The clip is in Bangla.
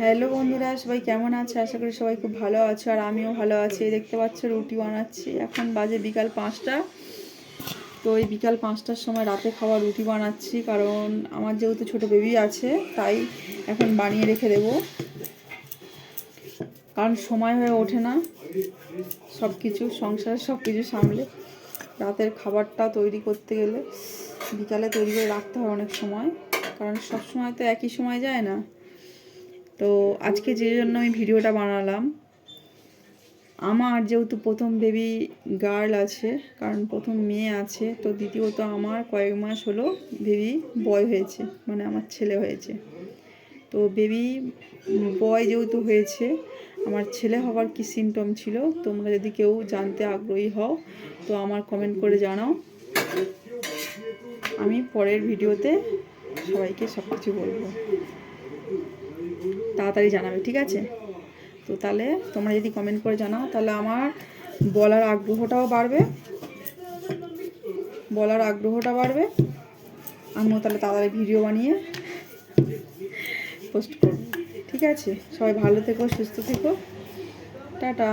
হ্যালো বন্ধুরা, সবাই কেমন আছে? আশা করি সবাই খুব ভালো আছো, আর আমিও ভালো আছি। দেখতে পাচ্ছ রুটি বানাচ্ছি। এখন বাজে বিকাল 5টা। তো এই বিকাল 5টার সময় রাতে খাওয়া রুটি বানাচ্ছি, কারণ আমার যেহেতু ছোট বেবি আছে তাই এখন বানিয়ে রেখে দেবো, কারণ সময় হয়ে ওঠে না সব কিছু, সংসারের সব কিছু সামলে রাতের খাবারটা তৈরি করতে গেলে বিকালে তৈরি করে রাখতে হয় অনেক সময়, কারণ সব সময় তো একই সময় যায় না। তো আজকে যে জন্য আমি ভিডিওটা বানালাম, আমার যেহেতু প্রথম বেবি গার্ল আছে, কারণ প্রথম মেয়ে আছে, তো দ্বিতীয়ত আমার কয়েক মাস হলো বেবি বয় হয়েছে, মানে আমার ছেলে হয়েছে। তো বেবি বয় যেহেতু হয়েছে, আমার ছেলে হওয়ার কি সিমটম ছিল তোমরা যদি কেউ জানতে আগ্রহী হও তো আমার কমেন্ট করে জানাও। আমি পরের ভিডিওতে সবাইকে সব কিছু বলবো, তাড়াতাড়ি জানাবে, ঠিক আছে? তো তাহলে তোমরা যদি কমেন্ট করে জানাও তাহলে আমার বলার আগ্রহটাও বাড়বে, আমিও তাহলে তাড়াতাড়ি ভিডিও বানিয়ে পোস্ট করব। ঠিক আছে, সবাই ভালো থেকো, সুস্থ থেকো, টাটা।